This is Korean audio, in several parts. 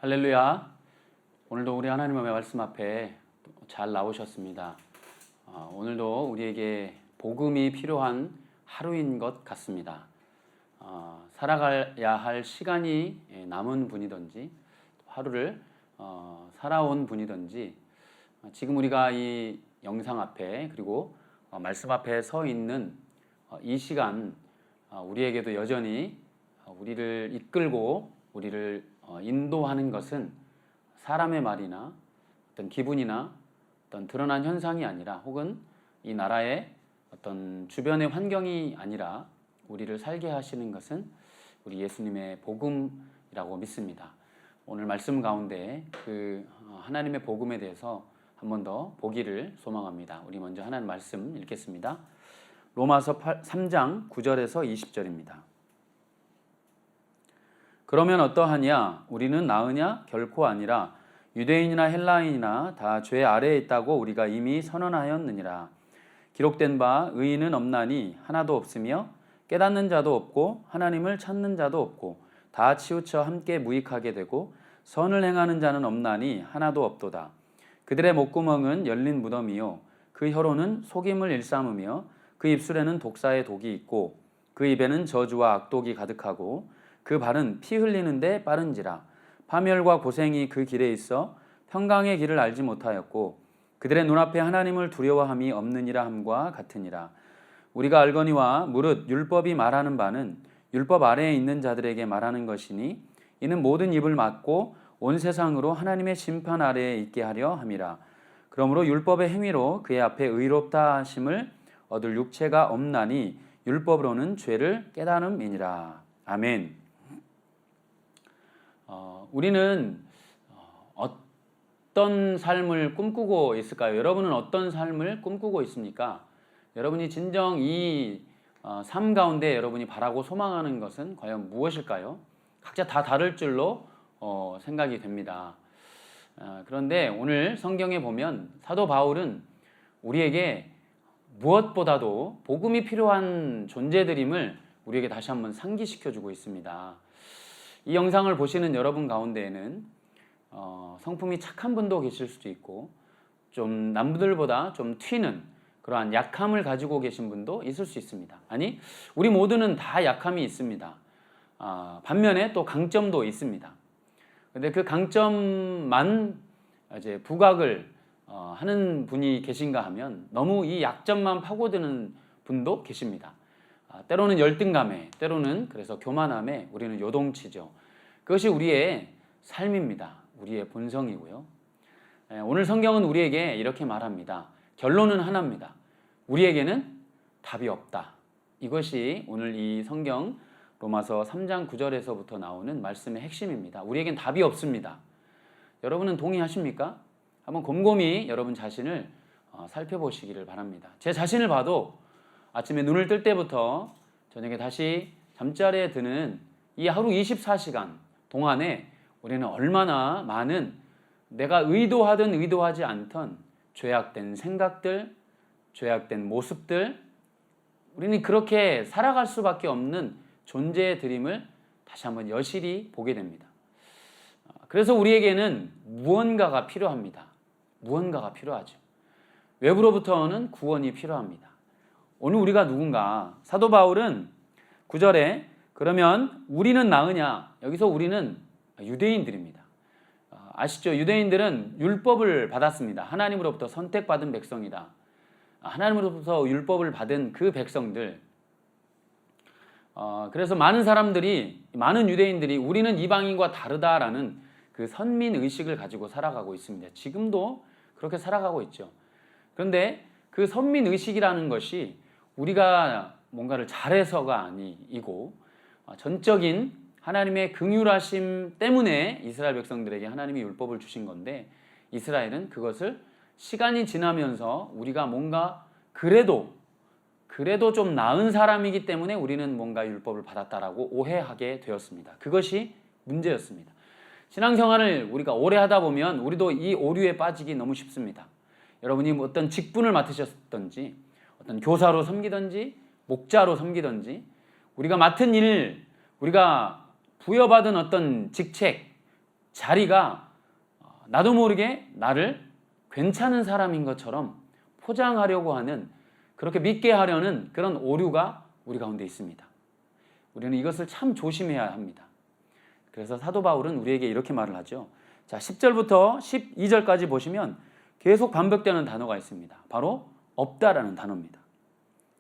할렐루야. 오늘도 우리 하나님의 말씀 앞에 잘 나오셨습니다. 오늘도 우리에게 복음이 필요한 하루인 것 같습니다. 살아가야 할 시간이 남은 분이든지 하루를 살아온 분이든지 지금 우리가 이 영상 앞에 그리고 말씀 앞에 서 있는 이 시간 우리에게도 여전히 우리를 이끌고 우리를 인도하는 것은 사람의 말이나 어떤 기분이나 어떤 드러난 현상이 아니라 혹은 이 나라의 어떤 주변의 환경이 아니라 우리를 살게 하시는 것은 우리 예수님의 복음이라고 믿습니다. 오늘 말씀 가운데 그 하나님의 복음에 대해서 한 번 더 보기를 소망합니다. 우리 먼저 하나님 말씀 읽겠습니다. 로마서 3장 9절에서 20절입니다. 그러면 어떠하냐? 우리는 나으냐? 결코 아니라 유대인이나 헬라인이나 다 죄 아래에 있다고 우리가 이미 선언하였느니라. 기록된 바 의인은 없나니 하나도 없으며 깨닫는 자도 없고 하나님을 찾는 자도 없고 다 치우쳐 함께 무익하게 되고 선을 행하는 자는 없나니 하나도 없도다. 그들의 목구멍은 열린 무덤이요 그 혀로는 속임을 일삼으며 그 입술에는 독사의 독이 있고 그 입에는 저주와 악독이 가득하고 그 발은 피 흘리는데 빠른지라. 파멸과 고생이 그 길에 있어 평강의 길을 알지 못하였고 그들의 눈앞에 하나님을 두려워함이 없느니라 함과 같으니라. 우리가 알거니와 무릇 율법이 말하는 바는 율법 아래에 있는 자들에게 말하는 것이니 이는 모든 입을 막고 온 세상으로 하나님의 심판 아래에 있게 하려 함이라. 그러므로 율법의 행위로 그의 앞에 의롭다 하심을 얻을 육체가 없나니 율법으로는 죄를 깨달음이니라. 아멘. 우리는 어떤 삶을 꿈꾸고 있을까요? 여러분은 어떤 삶을 꿈꾸고 있습니까? 여러분이 진정 이 삶 가운데 여러분이 바라고 소망하는 것은 과연 무엇일까요? 각자 다 다를 줄로 생각이 됩니다. 그런데 오늘 성경에 보면 사도 바울은 우리에게 무엇보다도 복음이 필요한 존재들임을 우리에게 다시 한번 상기시켜주고 있습니다. 이 영상을 보시는 여러분 가운데에는 성품이 착한 분도 계실 수도 있고 좀 남들보다 좀 튀는 그러한 약함을 가지고 계신 분도 있을 수 있습니다. 아니, 우리 모두는 다 약함이 있습니다. 반면에 또 강점도 있습니다. 근데 그 강점만 이제 부각을 하는 분이 계신가 하면 너무 이 약점만 파고드는 분도 계십니다. 때로는 열등감에, 때로는 그래서 교만함에 우리는 요동치죠. 그것이 우리의 삶입니다. 우리의 본성이고요. 오늘 성경은 우리에게 이렇게 말합니다. 결론은 하나입니다. 우리에게는 답이 없다. 이것이 오늘 이 성경 로마서 3장 9절에서부터 나오는 말씀의 핵심입니다. 우리에겐 답이 없습니다. 여러분은 동의하십니까? 한번 곰곰이 여러분 자신을 살펴보시기를 바랍니다. 제 자신을 봐도 아침에 눈을 뜰 때부터 저녁에 다시 잠자리에 드는 이 하루 24시간 동안에 우리는 얼마나 많은 내가 의도하든 의도하지 않던 죄악된 생각들, 죄악된 모습들, 우리는 그렇게 살아갈 수밖에 없는 존재들임을 다시 한번 여실히 보게 됩니다. 그래서 우리에게는 무언가가 필요합니다. 무언가가 필요하죠. 외부로부터는 구원이 필요합니다. 오늘 우리가 누군가? 사도 바울은 9절에 그러면 우리는 나으냐? 여기서 우리는 유대인들입니다. 아시죠? 유대인들은 율법을 받았습니다. 하나님으로부터 선택받은 백성이다. 하나님으로부터 율법을 받은 그 백성들. 그래서 많은 유대인들이 우리는 이방인과 다르다라는 그 선민의식을 가지고 살아가고 있습니다. 지금도 그렇게 살아가고 있죠. 그런데 그 선민의식이라는 것이 우리가 뭔가를 잘해서가 아니고 전적인 하나님의 긍휼하심 때문에 이스라엘 백성들에게 하나님이 율법을 주신 건데 이스라엘은 그것을 시간이 지나면서 우리가 뭔가 그래도 좀 나은 사람이기 때문에 우리는 뭔가 율법을 받았다라고 오해하게 되었습니다. 그것이 문제였습니다. 신앙생활을 우리가 오래 하다 보면 우리도 이 오류에 빠지기 너무 쉽습니다. 여러분이 어떤 직분을 맡으셨든지 어떤 교사로 섬기든지 목자로 섬기든지 우리가 맡은 일, 우리가 부여받은 어떤 직책, 자리가 나도 모르게 나를 괜찮은 사람인 것처럼 포장하려고 하는, 그렇게 믿게 하려는 그런 오류가 우리 가운데 있습니다. 우리는 이것을 참 조심해야 합니다. 그래서 사도 바울은 우리에게 이렇게 말을 하죠. 자, 10절부터 12절까지 보시면 계속 반복되는 단어가 있습니다. 바로 없다라는 단어입니다.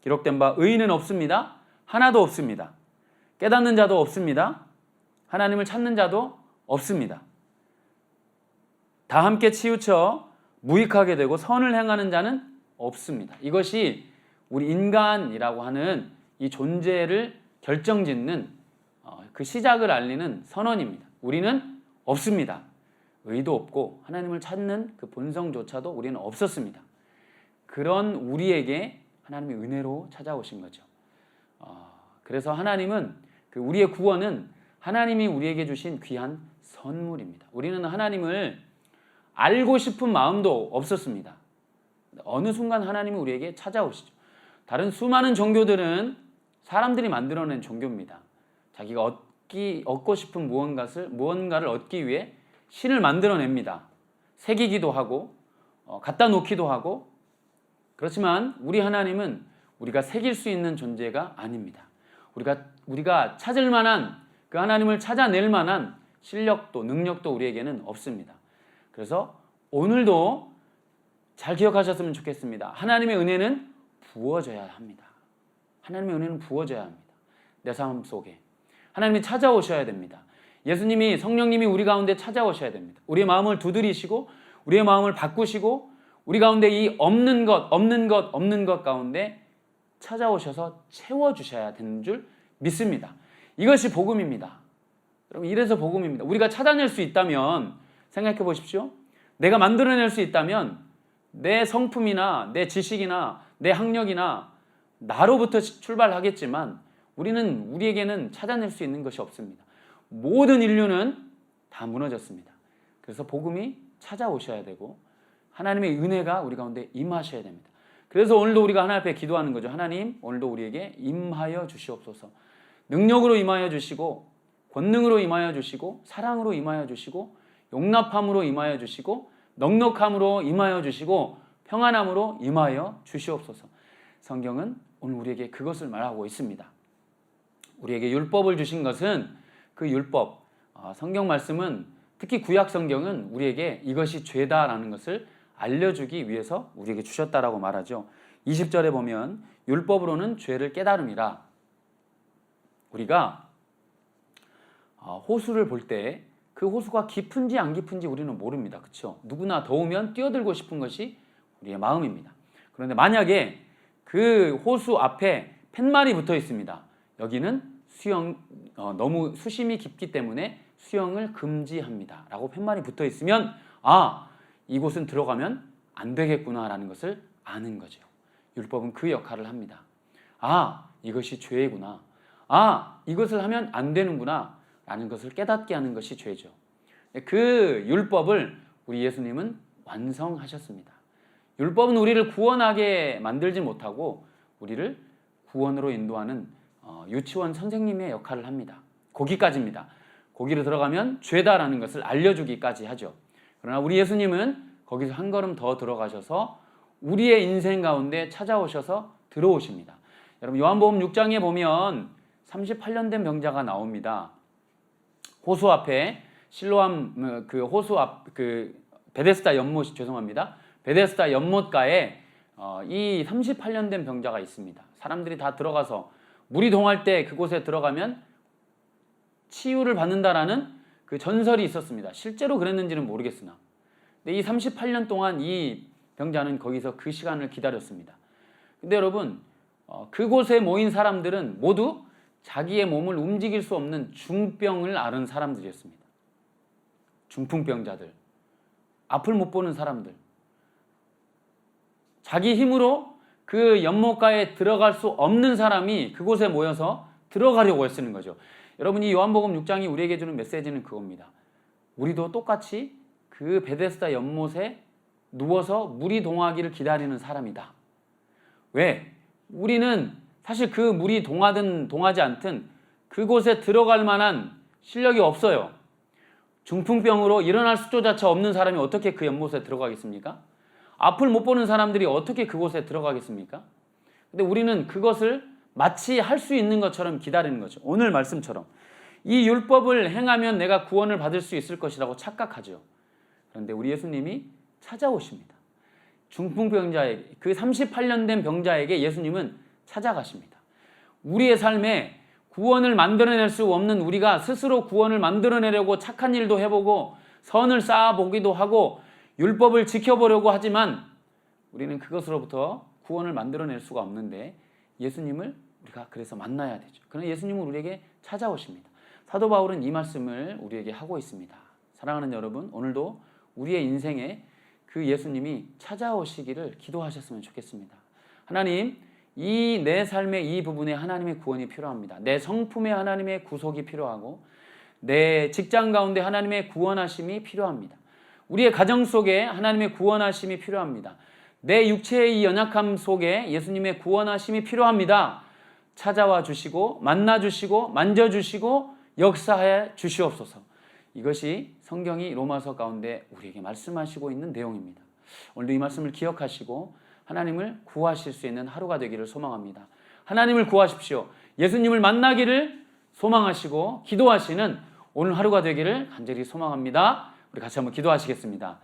기록된 바 의인은 없습니다. 하나도 없습니다. 깨닫는 자도 없습니다. 하나님을 찾는 자도 없습니다. 다 함께 치우쳐 무익하게 되고 선을 행하는 자는 없습니다. 이것이 우리 인간이라고 하는 이 존재를 결정짓는 그 시작을 알리는 선언입니다. 우리는 없습니다. 의도 없고 하나님을 찾는 그 본성조차도 우리는 없었습니다. 그런 우리에게 하나님의 은혜로 찾아오신 거죠. 그래서 하나님은 우리의 구원은 하나님이 우리에게 주신 귀한 선물입니다. 우리는 하나님을 알고 싶은 마음도 없었습니다. 어느 순간 하나님이 우리에게 찾아오시죠. 다른 수많은 종교들은 사람들이 만들어낸 종교입니다. 자기가 얻고 싶은 무언가를 얻기 위해 신을 만들어냅니다. 새기기도 하고 갖다 놓기도 하고. 그렇지만 우리 하나님은 우리가 새길 수 있는 존재가 아닙니다. 우리가 찾을 만한, 그 하나님을 찾아낼 만한 실력도 능력도 우리에게는 없습니다. 그래서 오늘도 잘 기억하셨으면 좋겠습니다. 하나님의 은혜는 부어져야 합니다. 하나님의 은혜는 부어져야 합니다. 내 삶 속에 하나님이 찾아오셔야 됩니다. 예수님이, 성령님이 우리 가운데 찾아오셔야 됩니다. 우리의 마음을 두드리시고 우리의 마음을 바꾸시고 우리 가운데 이 없는 것 가운데 찾아오셔서 채워주셔야 되는 줄 믿습니다. 이것이 복음입니다. 여러분, 이래서 복음입니다. 우리가 찾아낼 수 있다면, 생각해 보십시오. 내가 만들어낼 수 있다면 내 성품이나 내 지식이나 내 학력이나 나로부터 출발하겠지만 우리에게는 찾아낼 수 있는 것이 없습니다. 모든 인류는 다 무너졌습니다. 그래서 복음이 찾아오셔야 되고 하나님의 은혜가 우리 가운데 임하셔야 됩니다. 그래서 오늘도 우리가 하나님 앞에 기도하는 거죠. 하나님, 오늘도 우리에게 임하여 주시옵소서. 능력으로 임하여 주시고, 권능으로 임하여 주시고, 사랑으로 임하여 주시고, 용납함으로 임하여 주시고, 넉넉함으로 임하여 주시고, 평안함으로 임하여 주시옵소서. 성경은 오늘 우리에게 그것을 말하고 있습니다. 우리에게 율법을 주신 것은 그 율법, 성경 말씀은, 특히 구약 성경은 우리에게 이것이 죄다라는 것을 알려주기 위해서 우리에게 주셨다라고 말하죠. 20절에 보면 율법으로는 죄를 깨달음이라. 우리가 호수를 볼 때 그 호수가 깊은지 안 깊은지 우리는 모릅니다. 그렇죠? 누구나 더우면 뛰어들고 싶은 것이 우리의 마음입니다. 그런데 만약에 그 호수 앞에 팻말이 붙어 있습니다. 여기는 너무 수심이 깊기 때문에 수영을 금지합니다 라고 팻말이 붙어 있으면, 이곳은 들어가면 안 되겠구나 라는 것을 아는 거죠. 율법은 그 역할을 합니다. 이것이 죄구나. 이것을 하면 안 되는구나 라는 것을 깨닫게 하는 것이 죄죠. 그 율법을 우리 예수님은 완성하셨습니다. 율법은 우리를 구원하게 만들지 못하고 우리를 구원으로 인도하는 유치원 선생님의 역할을 합니다. 거기까지입니다. 거기로 들어가면 죄다라는 것을 알려주기까지 하죠. 그러나 우리 예수님은 거기서 한 걸음 더 들어가셔서 우리의 인생 가운데 찾아오셔서 들어오십니다. 여러분, 요한복음 6장에 보면 38년 된 병자가 나옵니다. 호수 앞에, 실로암 호수 앞 베데스다 연못, 죄송합니다. 베데스다 연못가에 이 38년 된 병자가 있습니다. 사람들이 다 들어가서 물이 동할 때 그곳에 들어가면 치유를 받는다라는 그 전설이 있었습니다. 실제로 그랬는지는 모르겠으나, 근데 이 38년 동안 이 병자는 거기서 그 시간을 기다렸습니다. 근데 여러분, 그곳에 모인 사람들은 모두 자기의 몸을 움직일 수 없는 중병을 앓은 사람들이었습니다. 중풍병자들, 앞을 못 보는 사람들, 자기 힘으로 그 연못가에 들어갈 수 없는 사람이 그곳에 모여서 들어가려고 애쓰는 거죠. 여러분, 이 요한복음 6장이 우리에게 주는 메시지는 그겁니다. 우리도 똑같이 그 베데스다 연못에 누워서 물이 동하기를 기다리는 사람이다. 왜? 우리는 사실 그 물이 동하든 동하지 않든 그곳에 들어갈 만한 실력이 없어요. 중풍병으로 일어날 수조자차 없는 사람이 어떻게 그 연못에 들어가겠습니까? 앞을 못 보는 사람들이 어떻게 그곳에 들어가겠습니까? 근데 우리는 그것을 마치 할 수 있는 것처럼 기다리는 거죠. 오늘 말씀처럼 이 율법을 행하면 내가 구원을 받을 수 있을 것이라고 착각하죠. 그런데 우리 예수님이 찾아오십니다. 중풍병자에게, 그 38년 된 병자에게 예수님은 찾아가십니다. 우리의 삶에 구원을 만들어낼 수 없는 우리가 스스로 구원을 만들어내려고 착한 일도 해보고 선을 쌓아보기도 하고 율법을 지켜보려고 하지만 우리는 그것으로부터 구원을 만들어낼 수가 없는데 예수님을 우리가 그래서 만나야 되죠. 그러나 예수님은 우리에게 찾아오십니다. 사도 바울은 이 말씀을 우리에게 하고 있습니다. 사랑하는 여러분, 오늘도 우리의 인생에 그 예수님이 찾아오시기를 기도하셨으면 좋겠습니다. 하나님, 이 내 삶의 이 부분에 하나님의 구원이 필요합니다. 내 성품에 하나님의 구속이 필요하고 내 직장 가운데 하나님의 구원하심이 필요합니다. 우리의 가정 속에 하나님의 구원하심이 필요합니다. 내 육체의 이 연약함 속에 예수님의 구원하심이 필요합니다. 찾아와 주시고 만나 주시고 만져 주시고 역사해 주시옵소서. 이것이 성경이 로마서 가운데 우리에게 말씀하시고 있는 내용입니다. 오늘도 이 말씀을 기억하시고 하나님을 구하실 수 있는 하루가 되기를 소망합니다. 하나님을 구하십시오. 예수님을 만나기를 소망하시고 기도하시는 오늘 하루가 되기를 간절히 소망합니다. 우리 같이 한번 기도하시겠습니다.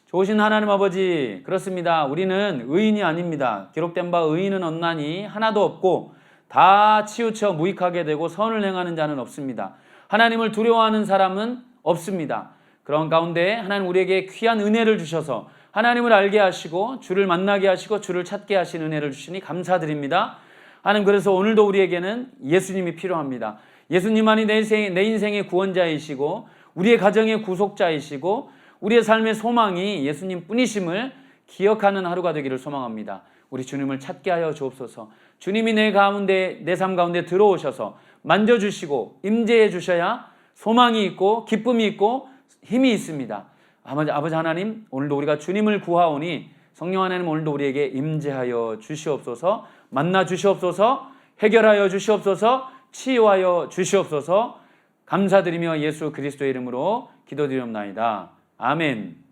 좋으신 하나님 아버지, 그렇습니다. 우리는 의인이 아닙니다. 기록된 바 의인은 없나니 하나도 없고 다 치우쳐 무익하게 되고 선을 행하는 자는 없습니다. 하나님을 두려워하는 사람은 없습니다. 그런 가운데 하나님 우리에게 귀한 은혜를 주셔서 하나님을 알게 하시고 주를 만나게 하시고 주를 찾게 하신 은혜를 주시니 감사드립니다. 하나님, 그래서 오늘도 우리에게는 예수님이 필요합니다. 예수님만이 내 인생의 구원자이시고 우리의 가정의 구속자이시고 우리의 삶의 소망이 예수님 뿐이심을 기억하는 하루가 되기를 소망합니다. 우리 주님을 찾게 하여 주옵소서. 주님이 내 삶 가운데 들어오셔서 만져주시고 임재해 주셔야 소망이 있고 기쁨이 있고 힘이 있습니다. 아버지 하나님, 오늘도 우리가 주님을 구하오니 성령 하나님 오늘도 우리에게 임재하여 주시옵소서. 만나 주시옵소서. 해결하여 주시옵소서. 치유하여 주시옵소서. 감사드리며 예수 그리스도의 이름으로 기도드리옵나이다. 아멘.